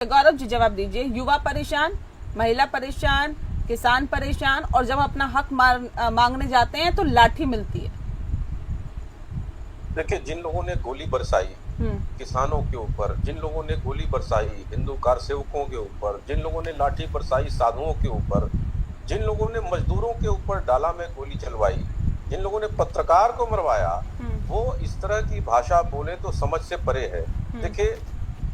गौरव जी जवाब दीजिए। युवा परेशान, महिला परेशान, किसान परेशान, और जब अपना हक मांगने जाते हैं तो लाठी मिलती है। देखिए, जिन लोगों ने गोली बरसाई किसानों के ऊपर, जिन लोगों ने गोली बरसाई हिंदू कार सेवकों के ऊपर, जिन लोगों ने लाठी बरसाई साधुओं के ऊपर, जिन लोगों ने मजदूरों के ऊपर डाला में गोली चलवाई, जिन लोगों ने पत्रकार को मरवाया, वो इस तरह की भाषा बोले तो समझ से परे है। देखिए,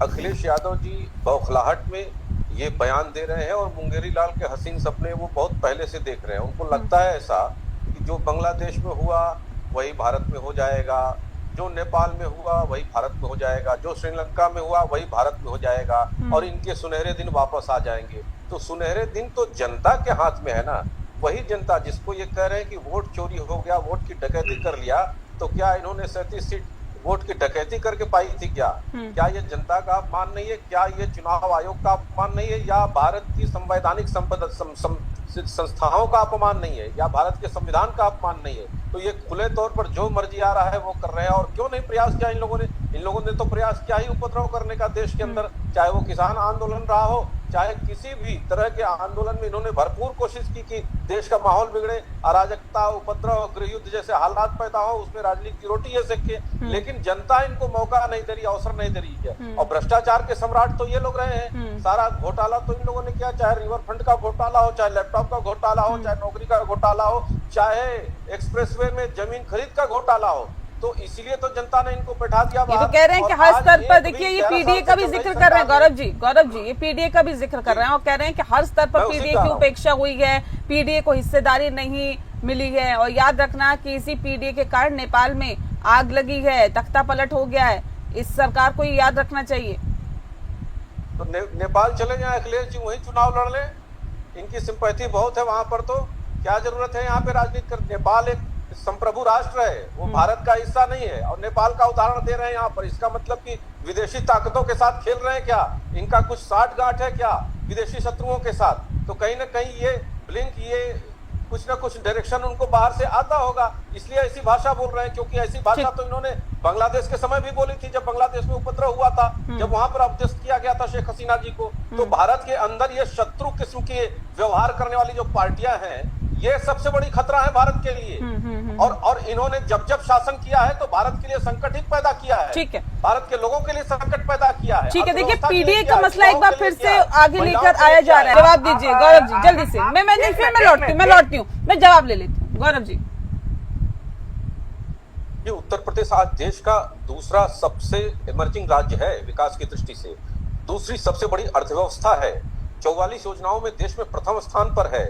अखिलेश यादव जी बौखलाहट में ये बयान दे रहे हैं और मुंगेरी लाल के हसीन सपने वो बहुत पहले से देख रहे हैं। उनको लगता है ऐसा कि जो बांग्लादेश में हुआ वही भारत में हो जाएगा, जो नेपाल में हुआ वही भारत में हो जाएगा, जो श्रीलंका में हुआ वही भारत में हो जाएगा और इनके सुनहरे दिन वापस आ जाएंगे। तो सुनहरे दिन तो जनता के हाथ में है ना। वही जनता जिसको ये कह रहे हैं कि वोट चोरी हो गया, वोट की डकैती कर लिया, तो क्या इन्होंने 37 सीट वोट की डकैती करके पाई थी क्या? क्या ये जनता का अपमान नहीं है? क्या ये चुनाव आयोग का अपमान नहीं है? या भारत की संवैधानिक संस्थाओं का अपमान नहीं है? या भारत के संविधान का अपमान नहीं है? तो ये खुले तौर पर जो मर्जी आ रहा है वो कर रहे हैं। और क्यों नहीं प्रयास किया इन लोगों ने तो प्रयास किया ही उपद्रव करने का देश के अंदर, चाहे वो किसान आंदोलन रहा हो, चाहे किसी भी तरह के आंदोलन में इन्होंने भरपूर कोशिश की कि देश का माहौल बिगड़े, अराजकता, उपद्रव, गृह युद्ध जैसे हालात पैदा हो, उसमें राजनीति की रोटी है सेके। लेकिन जनता इनको मौका नहीं दे रही, अवसर नहीं दे रही है। और भ्रष्टाचार के सम्राट तो ये लोग रहे हैं। सारा घोटाला तो इन लोगों ने किया, चाहे रिवर फ्रंट का घोटाला हो, चाहे लैपटॉप का घोटाला हो, चाहे नौकरी का घोटाला हो, चाहे एक्सप्रेसवे में जमीन खरीद का घोटाला हो। तो इसीलिए तो जनता ने इनको बैठा दिया। ये तो कह रहे हैं कि हर स्तर पर, देखिए ये पीडीए का भी जिक्र कर रहे हैं गौरव जी ये पीडीए का भी जिक्र कर रहे हैं और कह रहे हैं कि हर स्तर पर पीडीए की उपेक्षा हुई है, पीडीए को हिस्सेदारी नहीं मिली है। और याद रखना कि इसी पीडीए के कारण नेपाल में आग लगी है, तख्ता पलट हो गया है। इस सरकार को ये याद रखना चाहिए। तो नेपाल चले जाए अखिलेश जी, वही चुनाव लड़ ले, इनकी सिंपैथी बहुत है वहां पर। तो क्या जरूरत है यहाँ पे राजनीति कर? नेपाल एक संप्रभु राष्ट्र है, वो भारत का हिस्सा नहीं है। और नेपाल का उदाहरण दे रहे हैं यहाँ पर, इसका मतलब कि विदेशी ताकतों के साथ खेल रहे हैं क्या? इनका कुछ साठ गांठ है क्या विदेशी शत्रुओं के साथ? तो कहीं ना कहीं ये ब्लिंक, ये कुछ ना कुछ डायरेक्शन उनको बाहर से आता होगा, इसलिए ऐसी भाषा बोल रहे हैं। क्योंकि ऐसी भाषा तो इन्होंने बांग्लादेश के समय भी बोली थी, जब बांग्लादेश में उपद्रव हुआ था, जब वहां पर अपदस्थ किया गया था शेख हसीना जी को। तो भारत के अंदर ये शत्रु किस्म के व्यवहार करने वाली जो पार्टियां हैं, ये सबसे बड़ी खतरा है भारत के लिए। और इन्होंने जब जब शासन किया है तो भारत के लिए संकट ही पैदा किया है। ठीक है, भारत के लोगों के लिए संकट पैदा किया है। ठीक है, देखिए पीडीए का मसला एक बार फिर से आगे लेकर आया जा रहा है। जवाब दीजिए गौरव जी जल्दी से। मैं लौटती हूँ, मैं जवाब ले लेती हूँ। गौरव जी, ये उत्तर प्रदेश आज देश का दूसरा सबसे इमर्जिंग राज्य है विकास की दृष्टि से। दूसरी सबसे बड़ी अर्थव्यवस्था है, 44 योजनाओं में देश में प्रथम स्थान पर है।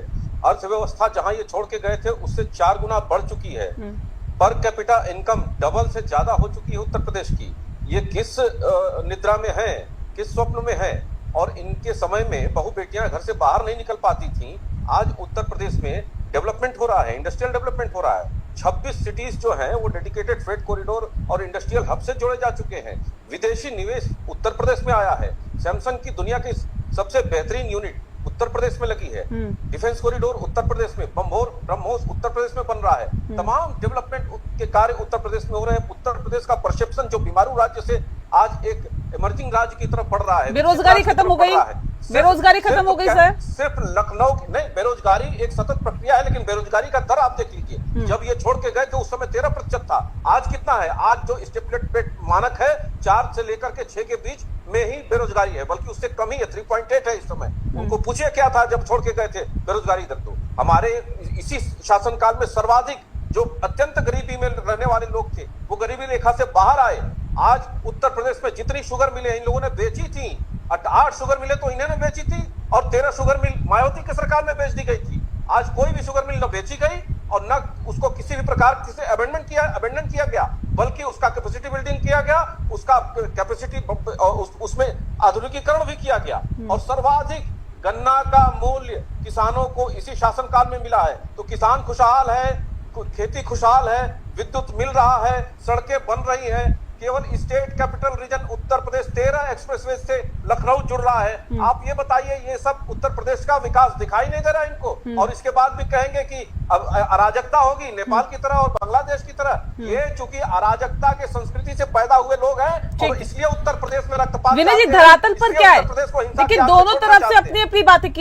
अर्थव्यवस्था जहां ये छोड़ के गए थे उससे 4 गुना बढ़ चुकी है। पर कैपिटा इनकम डबल से ज्यादा हो चुकी है उत्तर प्रदेश की। ये किस निद्रा में है, किस स्वप्न में है? और इनके समय में बहु बेटियां घर से बाहर नहीं निकल पाती थी। आज उत्तर प्रदेश में डेवलपमेंट हो रहा है, इंडस्ट्रियल डेवलपमेंट हो रहा है। 26 सिटीज जो हैं वो डेडिकेटेड फ्रेट कॉरिडोर और इंडस्ट्रियल हब से जोड़े जा चुके हैं। विदेशी निवेश उत्तर प्रदेश में आया है। सैमसंग की दुनिया की सबसे बेहतरीन यूनिट उत्तर प्रदेश में लगी है। डिफेंस कॉरिडोर उत्तर प्रदेश में, ब्रह्मोस उत्तर प्रदेश में बन रहा है। तमाम डेवलपमेंट के कार्य उत्तर प्रदेश में हो रहे हैं। उत्तर प्रदेश का परसेप्शन जो बीमारू राज्य से आज एक इमर्जिंग राज्य की तरफ बढ़ रहा है। बेरोजगारी खत्म हो गई, बेरोजगारी खत्म हो गई सर। सिर्फ लखनऊ की नहीं, बेरोजगारी एक सतत प्रक्रिया है, लेकिन बेरोजगारी का दर आप देख लीजिए। जब ये छोड़ के गए थे उस समय 13% था, आज कितना है? आज जो स्टेपुलेटेड मानक है 4 से लेकर के 6 के बीच में ही बेरोजगारी है, बल्कि उससे कम ही है, 3.8 है इस समय। उनको पूछिए क्या था जब छोड़ के गए थे बेरोजगारी दर। तो हमारे इसी शासनकाल में सर्वाधिक जो अत्यंत गरीबी में रहने वाले लोग थे वो गरीबी रेखा से बाहर आए। आज उत्तर प्रदेश में जितनी शुगर मिले इन लोगों ने बेची थी, 8 शुगर मिले तो इन्होंने बेची थी, और 13 शुगर मिल मायावती की सरकार में बेच दी गई थी। आज कोई भी शुगर मिल न बेची गई और न उसको किसी भी प्रकार से अबेंडन किया गया, बल्कि उसका कैपेसिटी बिल्डिंग किया गया, उसका कैपेसिटी उसमें आधुनिकीकरण भी किया गया। और सर्वाधिक गन्ना का मूल्य किसानों को इसी शासनकाल में मिला है। तो किसान खुशहाल है, खेती खुशहाल है, विद्युत मिल रहा है, सड़कें बन रही हैं, केवल state capital region Uttar Pradesh 13 expressway से लखनऊ जुड़ रहा है। आप ये बताइए, ये सब उत्तर प्रदेश का विकास दिखाई नहीं दे रहा इनको? और इसके बाद भी कहेंगे कि अब अराजकता होगी नेपाल की तरह और बांग्लादेश की तरह। ये चूंकि अराजकता के संस्कृति से पैदा हुए लोग हैं और इसलिए उत्तर प्रदेश में रक्तपात। विनय जी, धरातल पर क्या है? लेकिन दोनों तरफ से अपनी अपनी बातें की